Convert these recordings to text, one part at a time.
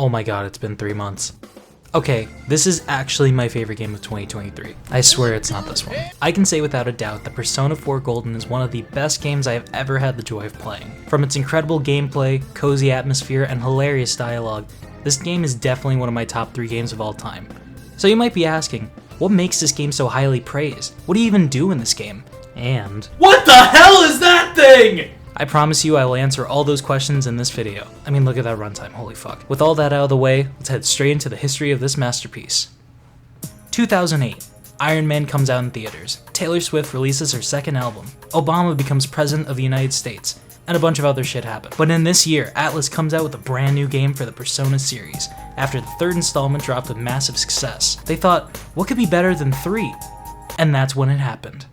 Oh my god, it's been 3 months. Okay, this is actually my favorite game of 2023. I swear it's not this one. I can say without a doubt that Persona 4 Golden is one of the best games I have ever had the joy of playing. From its incredible gameplay, cozy atmosphere, and hilarious dialogue, this game is definitely one of my top 3 games of all time. So you might be asking, what makes this game so highly praised? What do you even do in this game? And what the hell is that thing? I promise you I will answer all those questions in this video. I mean, look at that runtime, holy fuck. With all that out of the way, let's head straight into the history of this masterpiece. 2008, Iron Man comes out in theaters. Taylor Swift releases her second album. Obama becomes president of the United States. And a bunch of other shit happened. But in this year, Atlus comes out with a brand new game for the Persona series. After the third installment dropped with massive success, they thought, what could be better than 3? And that's when it happened.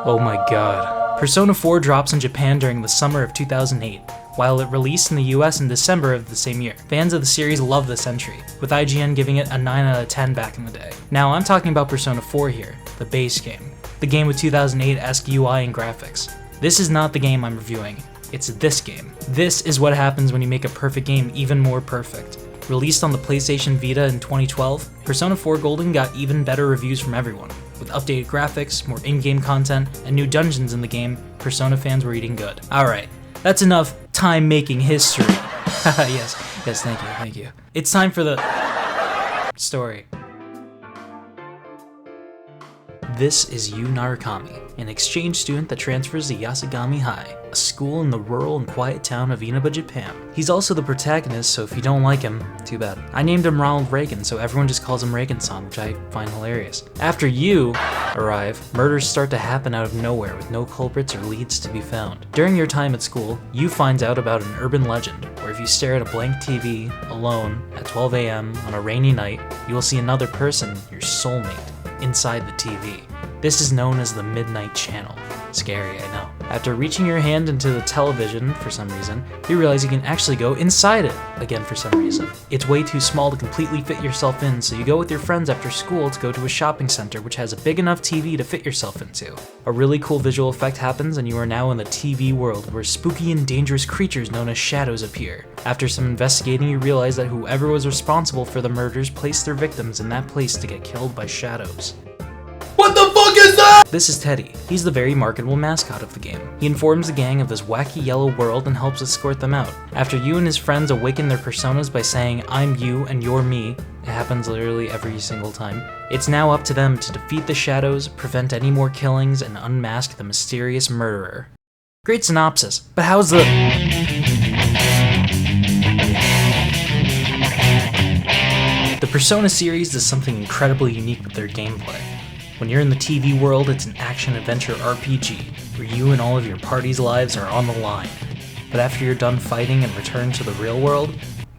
Oh my god. Persona 4 drops in Japan during the summer of 2008, while it released in the US in December of the same year. Fans of the series love this entry, with IGN giving it a 9 out of 10 back in the day. Now I'm talking about Persona 4 here, the base game. The game with 2008-esque UI and graphics. This is not the game I'm reviewing, it's this game. This is what happens when you make a perfect game even more perfect. Released on the PlayStation Vita in 2012, Persona 4 Golden got even better reviews from everyone. With updated graphics, more in-game content, and new dungeons in the game, Persona fans were eating good. Alright, that's enough time making history. yes, thank you. It's time for the story. This is Yu Narukami, an exchange student that transfers to Yasugami High, a school in the rural and quiet town of Inaba, Japan. He's also the protagonist, so if you don't like him, too bad. I named him Ronald Reagan, so everyone just calls him Reagan-san, which I find hilarious. After you arrive, murders start to happen out of nowhere with no culprits or leads to be found. During your time at school, you find out about an urban legend, where if you stare at a blank TV, alone, at 12 AM on a rainy night, you will see another person, your soulmate, inside the TV. This is known as the Midnight Channel. Scary, I know. After reaching your hand into the television for some reason, you realize you can actually go inside it, again for some reason. It's way too small to completely fit yourself in, so you go with your friends after school to go to a shopping center which has a big enough TV to fit yourself into. A really cool visual effect happens and you are now in the TV world where spooky and dangerous creatures known as shadows appear. After some investigating, you realize that whoever was responsible for the murders placed their victims in that place to get killed by shadows. What the fuck is that? This is Teddy. He's the very marketable mascot of the game. He informs the gang of this wacky yellow world and helps escort them out. After you and his friends awaken their personas by saying, I'm you and you're me, it happens literally every single time, it's now up to them to defeat the shadows, prevent any more killings, and unmask the mysterious murderer. Great synopsis, but how's the... The Persona series does something incredibly unique with their gameplay. When you're in the TV world, it's an action-adventure RPG, where you and all of your party's lives are on the line. But after you're done fighting and return to the real world,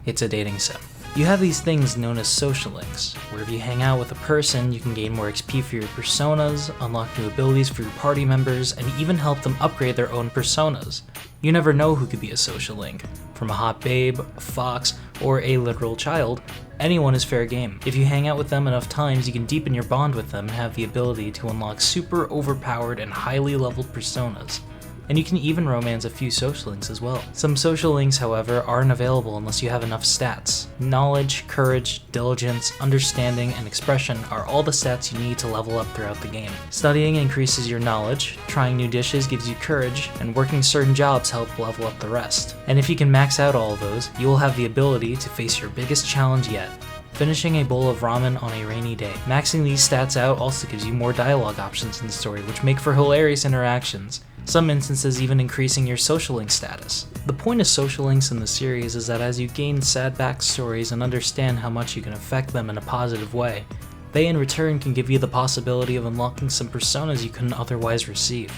it's a dating sim. You have these things known as social links, where if you hang out with a person, you can gain more XP for your personas, unlock new abilities for your party members, and even help them upgrade their own personas. You never know who could be a social link. From a hot babe, a fox, or a literal child, anyone is fair game. If you hang out with them enough times, you can deepen your bond with them and have the ability to unlock super overpowered and highly leveled personas. And you can even romance a few social links as well. Some social links, however, aren't available unless you have enough stats. Knowledge, courage, diligence, understanding, and expression are all the stats you need to level up throughout the game. Studying increases your knowledge, trying new dishes gives you courage, and working certain jobs help level up the rest. And if you can max out all of those, you will have the ability to face your biggest challenge yet: finishing a bowl of ramen on a rainy day. Maxing these stats out also gives you more dialogue options in the story, which make for hilarious interactions. Some instances even increasing your social link status. The point of social links in the series is that as you gain sad backstories and understand how much you can affect them in a positive way, they in return can give you the possibility of unlocking some personas you couldn't otherwise receive.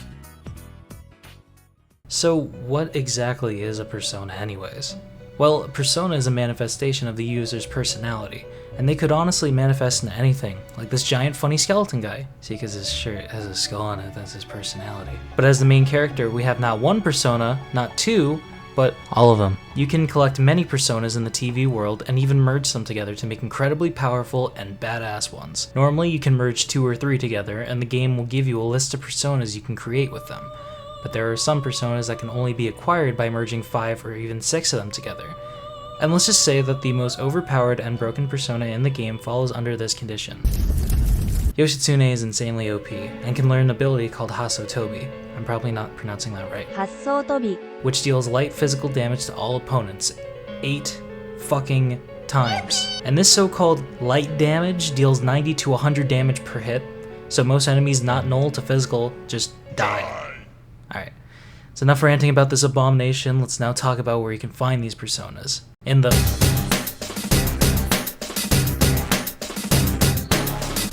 So what exactly is a persona anyways? Well, a persona is a manifestation of the user's personality, and they could honestly manifest into anything, like this giant funny skeleton guy. See, because his shirt has a skull on it, that's his personality. But as the main character, we have not one persona, not two, but all of them. You can collect many personas in the TV world and even merge them together to make incredibly powerful and badass ones. Normally you can merge 2 or 3 together, and the game will give you a list of personas you can create with them. But there are some personas that can only be acquired by merging 5 or even 6 of them together. And let's just say that the most overpowered and broken persona in the game falls under this condition. Yoshitsune is insanely OP, and can learn an ability called Hasotobi. I'm probably not pronouncing that right. Which deals light physical damage to all opponents. 8 fucking times. And this so-called light damage deals 90 to 100 damage per hit, so most enemies not null to physical just die. Alright, so enough ranting about this abomination, let's now talk about where you can find these personas.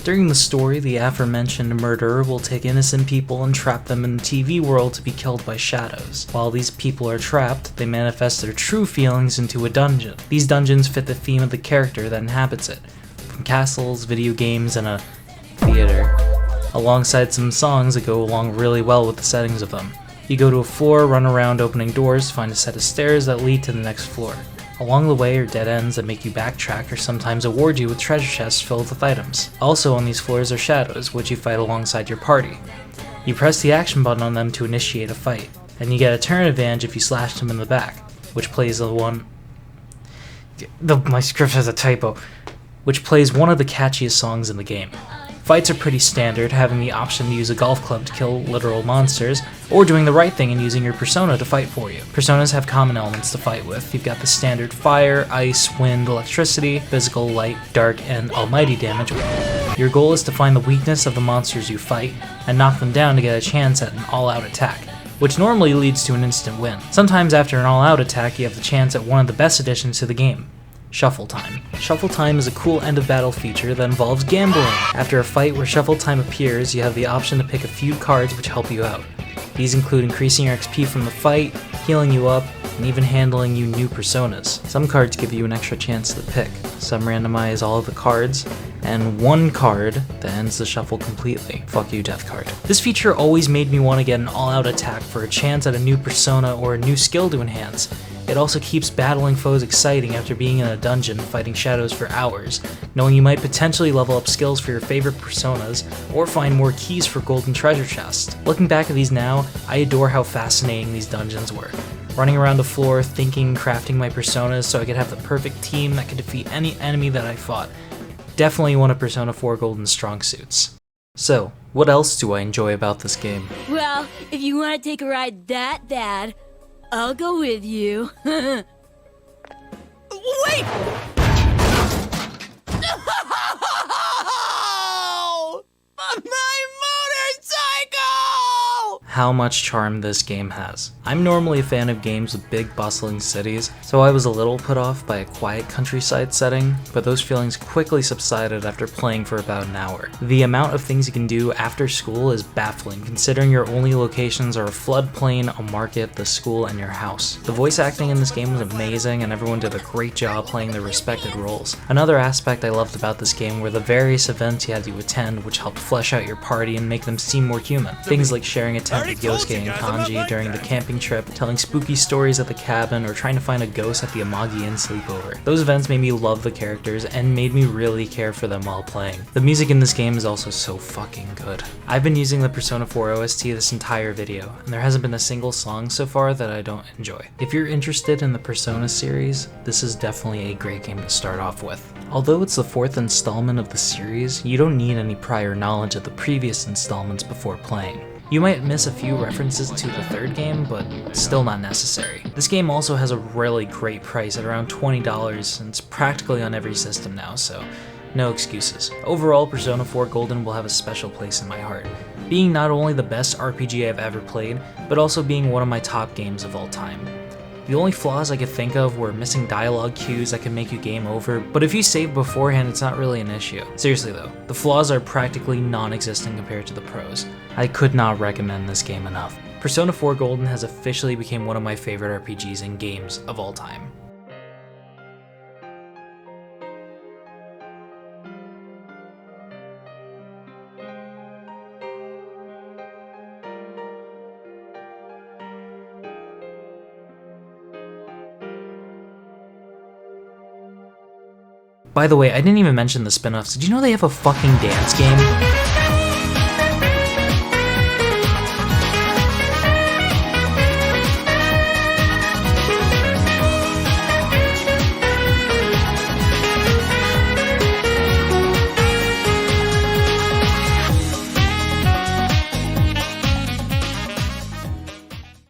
During the story, the aforementioned murderer will take innocent people and trap them in the TV world to be killed by shadows. While these people are trapped, they manifest their true feelings into a dungeon. These dungeons fit the theme of the character that inhabits it, from castles, video games, and a theater, alongside some songs that go along really well with the settings of them. You go to a floor, run around opening doors, find a set of stairs that lead to the next floor. Along the way are dead ends that make you backtrack or sometimes award you with treasure chests filled with items. Also on these floors are shadows, which you fight alongside your party. You press the action button on them to initiate a fight, and you get a turn advantage if you slash them in the back, which plays my script has a typo, which plays one of the catchiest songs in the game. Fights are pretty standard, having the option to use a golf club to kill literal monsters, or doing the right thing and using your persona to fight for you. Personas have common elements to fight with. You've got the standard fire, ice, wind, electricity, physical, light, dark, and almighty damage. Your goal is to find the weakness of the monsters you fight, and knock them down to get a chance at an all-out attack, which normally leads to an instant win. Sometimes after an all-out attack, you have the chance at one of the best additions to the game. Shuffle Time. Shuffle Time is a cool end-of-battle feature that involves gambling. After a fight where Shuffle Time appears, you have the option to pick a few cards which help you out. These include increasing your XP from the fight, healing you up, and even handling you new personas. Some cards give you an extra chance to pick. Some randomize all of the cards, and one card that ends the shuffle completely. Fuck you, Death Card. This feature always made me want to get an all-out attack for a chance at a new persona or a new skill to enhance. It also keeps battling foes exciting after being in a dungeon fighting shadows for hours, knowing you might potentially level up skills for your favorite personas, or find more keys for golden treasure chests. Looking back at these now, I adore how fascinating these dungeons were. Running around the floor, thinking, crafting my personas so I could have the perfect team that could defeat any enemy that I fought. Definitely one of Persona 4 Golden's strong suits. So, what else do I enjoy about this game? Well, if you want to take a ride that bad, I'll go with you. Wait! My motorcycle! How much charm this game has. I'm normally a fan of games with big bustling cities, so I was a little put off by a quiet countryside setting, but those feelings quickly subsided after playing for about an hour. The amount of things you can do after school is baffling, considering your only locations are a floodplain, a market, the school, and your house. The voice acting in this game was amazing, and everyone did a great job playing their respected roles. Another aspect I loved about this game were the various events you had to attend, which helped flesh out your party and make them seem more human. Things like sharing a tent with Yosuke and Kanji during the camping trip, telling spooky stories at the cabin, or trying to find a ghost at the Amagi Inn sleepover. Those events made me love the characters and made me really care for them while playing. The music in this game is also so fucking good. I've been using the Persona 4 OST this entire video, and there hasn't been a single song so far that I don't enjoy. If you're interested in the Persona series, this is definitely a great game to start off with. Although it's the 4th installment of the series, you don't need any prior knowledge of the previous installments before playing. You might miss a few references to the 3rd game, but still not necessary. This game also has a really great price at around $20, and it's practically on every system now, so no excuses. Overall, Persona 4 Golden will have a special place in my heart, being not only the best RPG I've ever played, but also being one of my top games of all time. The only flaws I could think of were missing dialogue cues that could make you game over, but if you save beforehand, it's not really an issue. Seriously though, the flaws are practically non-existent compared to the pros. I could not recommend this game enough. Persona 4 Golden has officially become one of my favorite RPGs and games of all time. By the way, I didn't even mention the spin-offs. Did you know they have a fucking dance game?